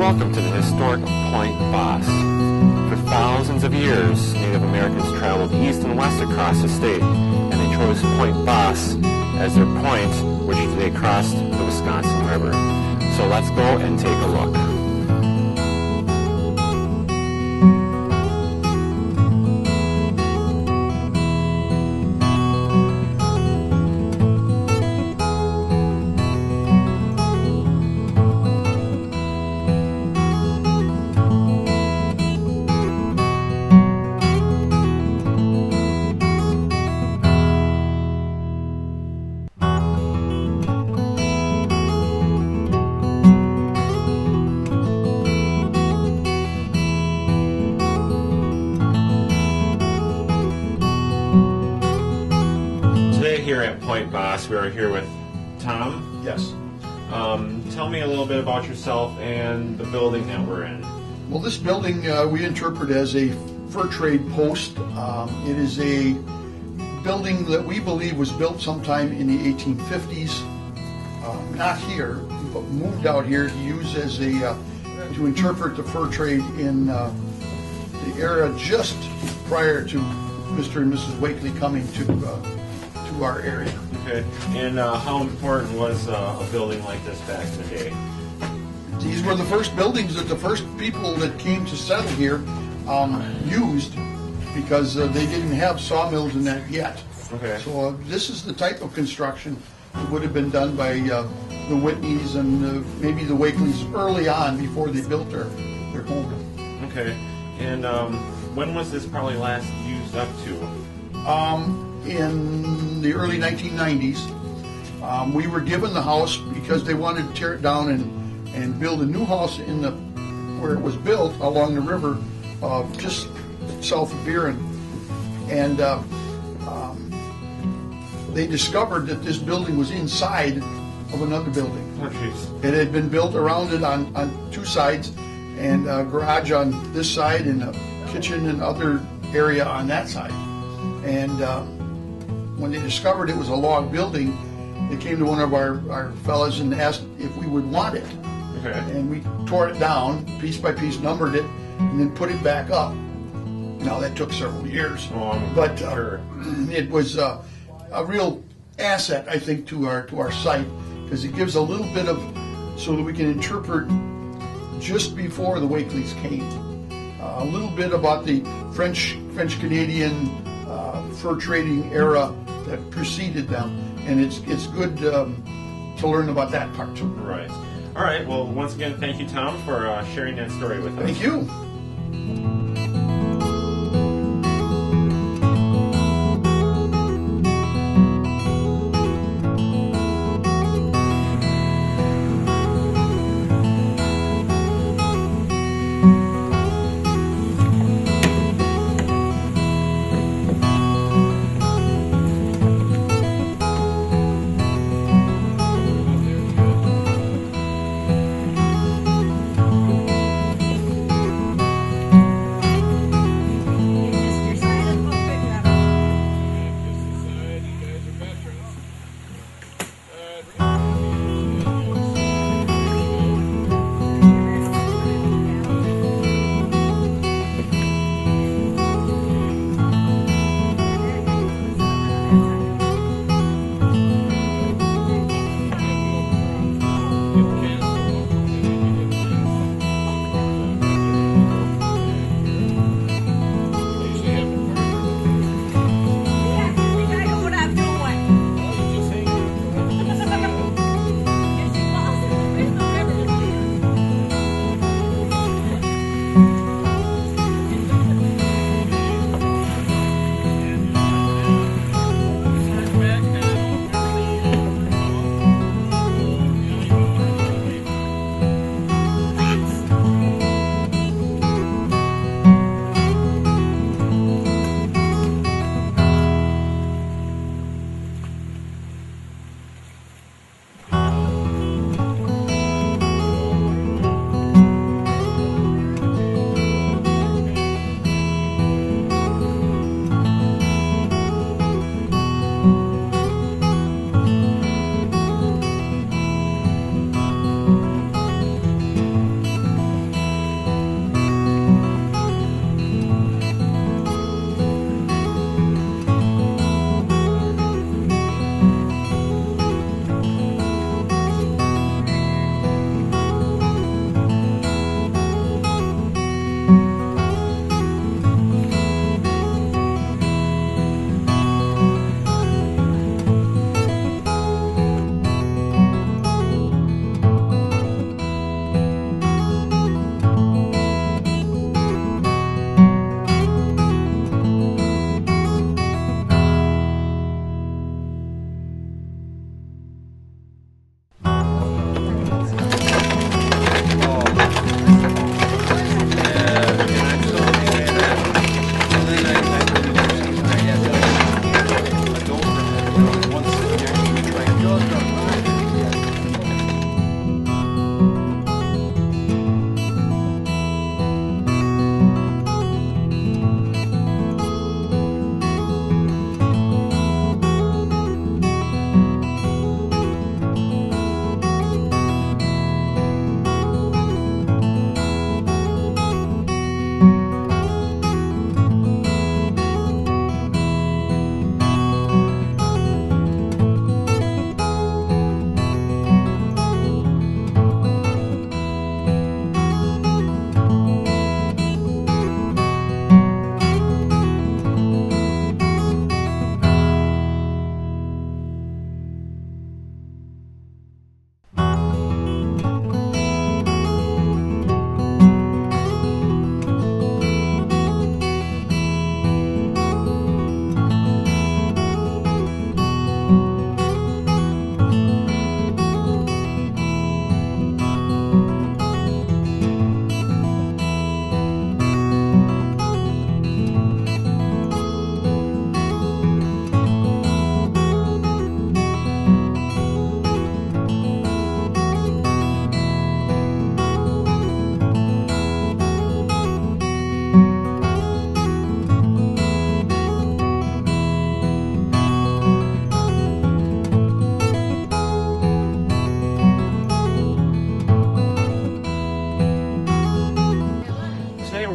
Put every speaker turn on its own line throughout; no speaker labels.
Welcome to the Historic Point Basse. For thousands of years, Native Americans traveled east and west across the state, and they chose Point Basse as their point which they crossed the Wisconsin River. So let's go and take a look. Here at Point Basse, we are here with Tom.
Yes.
Tell me a little bit about yourself and the building that we're in.
Well, this building we interpret as a fur trade post. It is a building that we believe was built sometime in the 1850s. Not here, but moved out here to use as a to interpret the fur trade in the era just prior to Mr. and Mrs. Wakely coming to our area.
Okay. And how important was a building like this back in the day?
These were the first buildings that the first people that came to settle here used, because they didn't have sawmills and that yet.
Okay.
So this is the type of construction that would have been done by the Whitneys and maybe the Wakeleys early on before they built their home.
Okay. And when was this probably last used up to?
In the early 1990s. We were given the house because they wanted to tear it down and build a new house in where it was built along the river, just south of Buren. And they discovered that this building was inside of another building.
Oh, jeez.
It had been built around it on two sides, and a garage on this side and a kitchen and other area on that side. And when they discovered it was a log building, they came to one of our fellas and asked if we would want it.
Okay.
And we tore it down, piece by piece, numbered it, and then put it back up. Now that took several years. But
sure.
It was a real asset, I think, to our site, because it gives a little bit of, so that we can interpret just before the Wakeleys came. A little bit about the French-Canadian fur trading era that preceded them, and it's good to learn about that part too.
Right. All right. Well, once again, thank you, Tom, for sharing that story with us.
Thank you.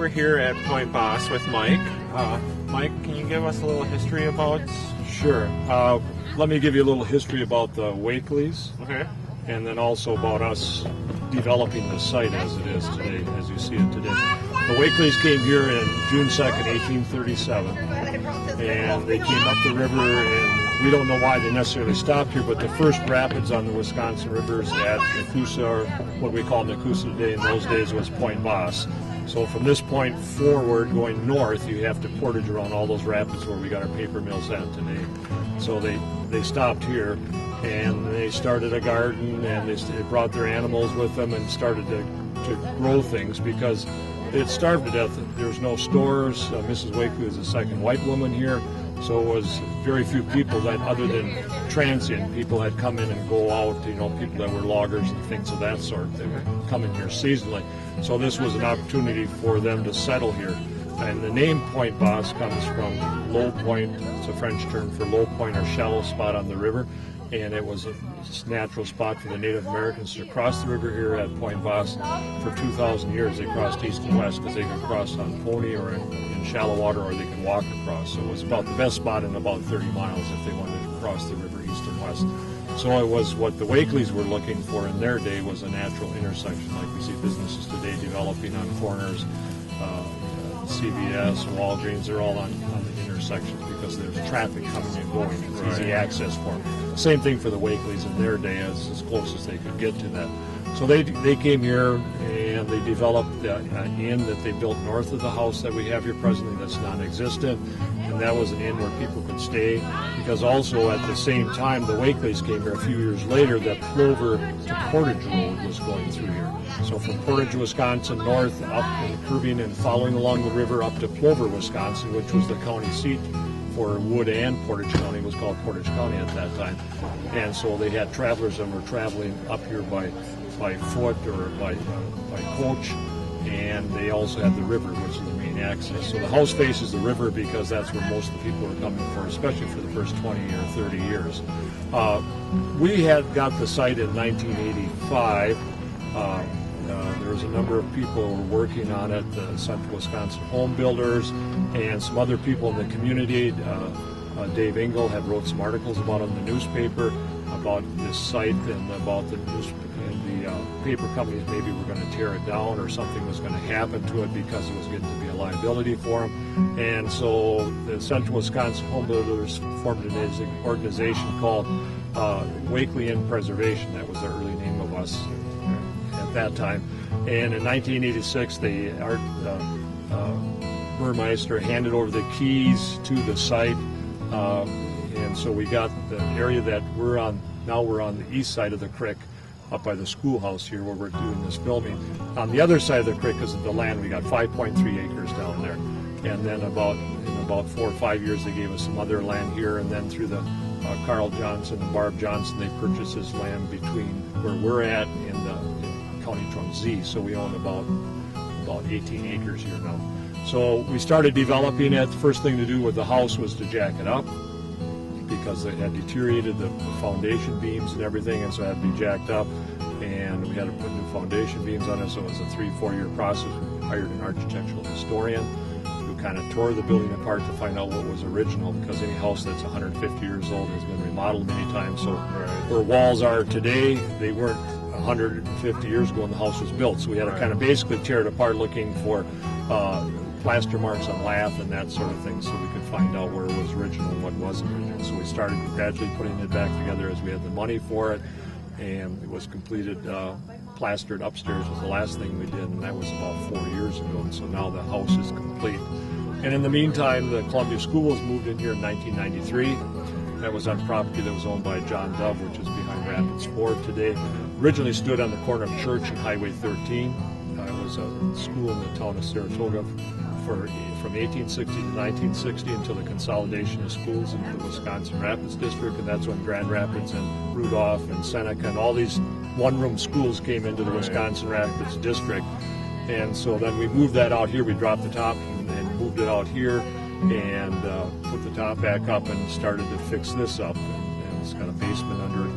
we're here at Point Basse with Mike. Mike, can you give us a little history about?
Sure. Let me give you a little history about the Wakeleys,
Okay.
and then also about us developing the site as it is today, as you see it today. The Wakeleys came here in June 2nd, 1837, and they came up the river, and we don't know why they necessarily stopped here, but the first rapids on the Wisconsin rivers at Nakusa, or what we call Nakusa today, in those days was Point Basse. So from this point forward, going north, you have to portage around all those rapids where we got our paper mills at today. So they stopped here, and they started a garden, and they brought their animals with them and started to grow things because they had starved to death. There was no stores. Mrs. Wakeley was the second white woman here, so it was very few people that, other than transient people, had come in and go out. You know, people that were loggers and things of that sort. They would come in here seasonally. So this was an opportunity for them to settle here. And the name Point Basse comes from low point. It's a French term for low point or shallow spot on the river. And it was a natural spot for the Native Americans to cross the river here at Point Basse. For 2,000 years, they crossed east and west because they could cross on pony or in shallow water, or they could walk across. So it was about the best spot in about 30 miles if they wanted to cross the river east and west. So it was what the Wakeleys were looking for in their day, was a natural intersection, like we see businesses today developing on corners. CVS, Walgreens, they're all on the intersections because there's traffic coming and going. It's easy access for them. Same thing for the Wakeleys in their day, as close as they could get to that. So they came here and they developed an inn that they built north of the house that we have here presently that's non-existent, and that was an inn where people could stay, because also at the same time the Wakeleys came here a few years later, that Plover to Portage Road was going through here. So from Portage, Wisconsin, north up and curving and following along the river up to Plover, Wisconsin, which was the county seat for Wood and Portage County. It was called Portage County at that time. And so they had travelers that were traveling up here by foot or by coach, and they also had the river, which is the main access. So the house faces the river because that's where most of the people are coming for, especially for the first 20 or 30 years. We had got the site in 1985. There was a number of people who were working on it, the Central Wisconsin Home Builders and some other people in the community. Dave Engel had wrote some articles about it in the newspaper about this site, and about the paper companies maybe were going to tear it down, or something was going to happen to it because it was getting to be a liability for them. And so the Central Wisconsin Home Builders formed an organization called Wakely Inn Preservation. That was the early name of us at that time. And in 1986, Art Burmeister handed over the keys to the site, and so we got the area that we're on now. We're on the east side of the creek, up by the schoolhouse here where we're doing this filming. On the other side of the creek is the land. We got 5.3 acres down there, and then in about 4 or 5 years they gave us some other land here, and then through the Carl Johnson and Barb Johnson, they purchased this land between where we're at and County Trunk Z. So we own about 18 acres here now. So we started developing it. The first thing to do with the house was to jack it up, because it had deteriorated the foundation beams and everything, and so it had to be jacked up, and we had to put new foundation beams on it. So it was a 3-4 year process. We hired an architectural historian who kind of tore the building apart to find out what was original, because any house that's 150 years old has been remodeled many times. So where walls are today, they weren't 150 years ago when the house was built. So we had to kind of basically tear it apart, looking for plaster marks on lath and that sort of thing, so we could find out where it was original and what wasn't original. So we started gradually putting it back together as we had the money for it, and it was completed. Plastered upstairs was the last thing we did, and that was about 4 years ago, and so now the house is complete. And in the meantime, the Columbia Schools moved in here in 1993. That was on property that was owned by John Dove, which is behind Rapids Ford today. Originally stood on the corner of Church and Highway 13. It was a school in the town of Saratoga from 1860 to 1960, until the consolidation of schools into the Wisconsin Rapids District, and that's when Grand Rapids and Rudolph and Seneca and all these one-room schools came into the Wisconsin Rapids District. And so then we moved that out here. We dropped the top and moved it out here, and put the top back up and started to fix this up. And It's got a basement under it.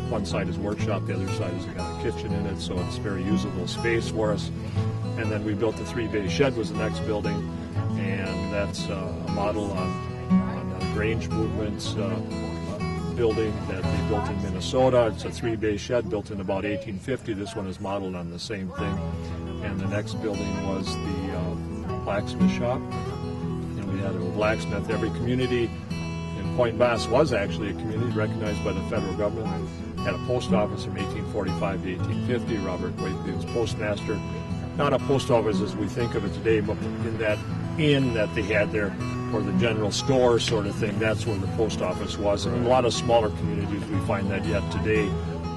One side is workshop, the other side has got a kitchen in it, so it's very usable space for us. And then we built the 3-bay shed was the next building, and that's a model on the Grange Movement's building that they built in Minnesota. It's a 3-bay shed built in about 1850. This one is modeled on the same thing. And the next building was the blacksmith shop. And we had a blacksmith. Every community in Point Basse was actually a community recognized by the federal government. Had a post office from 1845 to 1850. Robert Wakely was postmaster. Not a post office as we think of it today, but in that inn that they had there, or the general store sort of thing, that's where the post office was. And in a lot of smaller communities, we find that yet today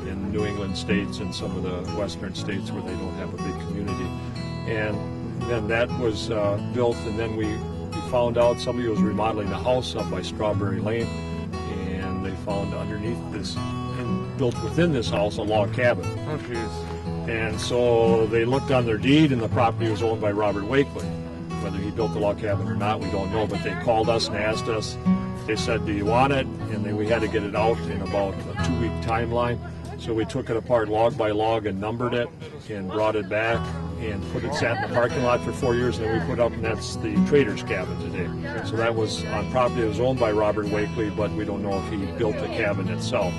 in New England states and some of the western states where they don't have a big community. And then that was built, and then we found out somebody was remodeling the house up by Strawberry Lane, and they found underneath this, and built within this house, a log cabin.
Oh, jeez.
And so they looked on their deed, and the property was owned by Robert Wakely. Whether he built the log cabin or not, we don't know, but they called us and asked us. They said, do you want it? And we had to get it out in about a 2-week timeline. So we took it apart log by log and numbered it and brought it back and sat in the parking lot for 4 years, and then we put up, and that's the trader's cabin today. So that was on property that was owned by Robert Wakely, but we don't know if he built the cabin itself.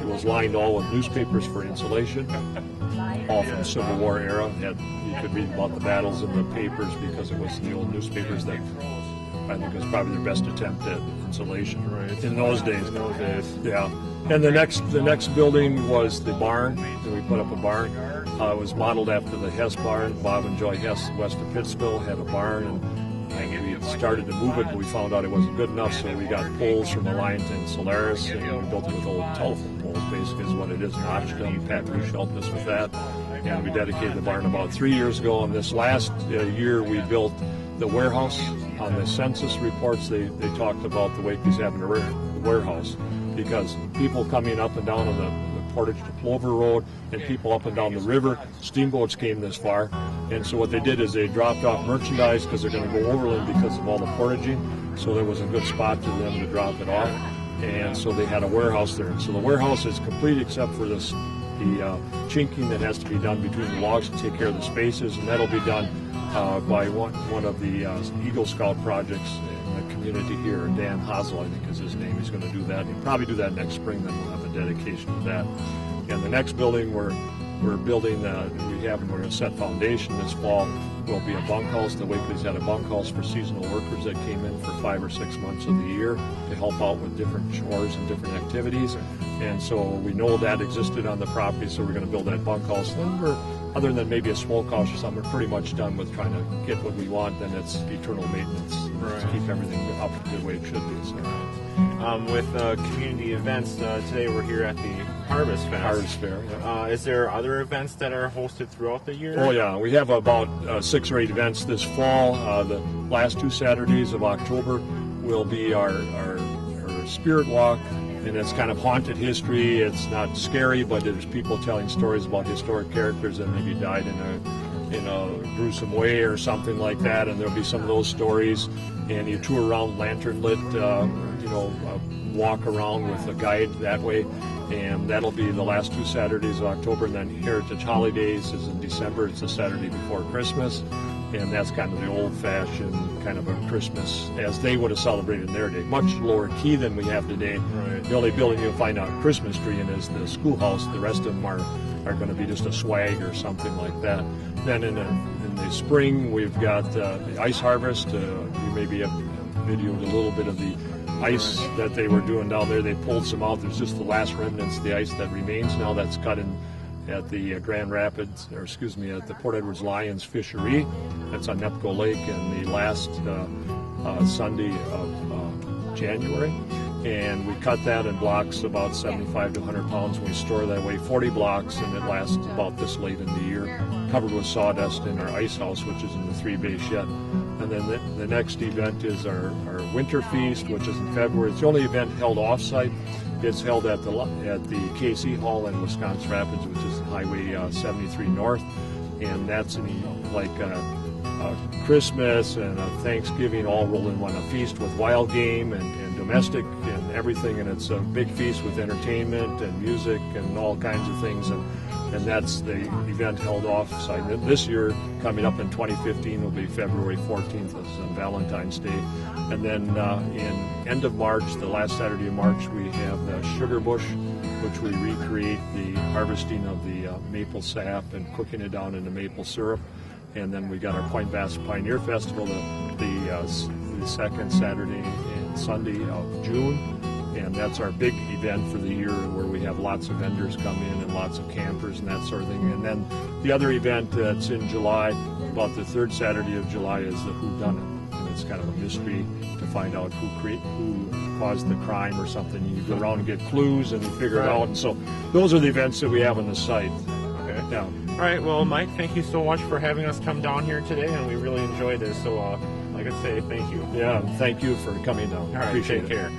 It was lined all with newspapers for insulation, all from the Civil War era. You could read about the battles in the papers because it was the old newspapers that I think was probably their best attempt at insulation in those days. Yeah. And the next building was the barn. And we put up a barn. It was modeled after the Hess barn. Bob and Joy Hess, west of Pittsville, had a barn, and we had started to move it, but we found out it wasn't good enough, so we got poles from Alliant and Solaris, and we built it with old telephone poles, basically is what it is, notched them. Pat Rush helped us with that. And we dedicated the barn about 3 years ago. And this last year, we built the warehouse. On the census reports, they talked about the Wakeleys having a warehouse because people coming up and down on the Portage to Plover Road and people up and down the river, steamboats came this far. And so what they did is they dropped off merchandise because they're going to go overland because of all the portaging. So there was a good spot for them to drop it off. And so they had a warehouse there. And so the warehouse is complete except for the chinking that has to be done between the logs to take care of the spaces, and that'll be done by one of the Eagle Scout projects in the community here. Dan Hazel, I think is his name. He's going to do that. He'll probably do that next spring, then we'll have a dedication to that. And the next building we're building, we're going to set foundation this fall, will be a bunkhouse. The Wakeleys had a bunkhouse for seasonal workers that came in for 5 or 6 months of the year to help out with different chores and different activities. And so we know that existed on the property, so we're going to build that bunkhouse. Then other than maybe a smokehouse or something, we're pretty much done with trying to get what we want. Then it's eternal maintenance to keep everything up the way it should be. So.
With community events, today we're here at the Harvest Fest.
Harvest Fair, yeah.
Is there other events that are hosted throughout the year?
Oh yeah, we have about 6 or 8 events this fall. The last 2 Saturdays of October will be our spirit walk, and it's kind of haunted history. It's not scary, but there's people telling stories about historic characters that maybe died in a gruesome way or something like that, and there'll be some of those stories. And you tour around lantern lit, walk around with a guide that way. And that'll be the last 2 Saturdays of October. And then Heritage Holidays is in December. It's the Saturday before Christmas. And that's kind of the old-fashioned kind of a Christmas as they would have celebrated in their day. Much lower key than we have today. Right. The only building you'll find a Christmas tree in is the schoolhouse. The rest of them are going to be just a swag or something like that. Then in the spring, we've got the ice harvest. You maybe have videoed a little bit of the ice that they were doing down there. They pulled some out. There's just the last remnants of the ice that remains now. That's cut in at the Grand Rapids, at the Port Edwards Lions Fishery. That's on Nepco Lake, and the last Sunday of January. And we cut that in blocks about 75 to 100 pounds. We store that away 40 blocks, and it lasts about this late in the year, covered with sawdust in our ice house, which is in the 3-bay shed. And then the next event is our winter feast, which is in February. It's the only event held off-site. It's held at the KC Hall in Wisconsin Rapids, which is Highway 73 North, and that's like Christmas and Thanksgiving all rolled in one. A feast with wild game and domestic and everything, and it's a big feast with entertainment and music and all kinds of things, and that's the event held off-site. This year, coming up in 2015, will be February 14th, this is on Valentine's Day. And then in end of March, the last Saturday of March, we have the Sugar Bush, which we recreate the harvesting of the maple sap and cooking it down into maple syrup. And then we got our Point Basse Pioneer Festival the second Saturday and Sunday of June. And that's our big event for the year, where we have lots of vendors come in and lots of campers and that sort of thing. And then the other event that's in July, about the third Saturday of July, is the Whodunit. And it's kind of a mystery to find out who caused the crime or something. You go around and get clues and you figure it out. And so those are the events that we have on the site.
Okay.
Yeah.
All right. Well, Mike, thank you so much for having us come down here today, and we really enjoyed this. So, like I say, thank you.
Yeah, thank you for coming down.
All right.
Appreciate
Take
it.
care.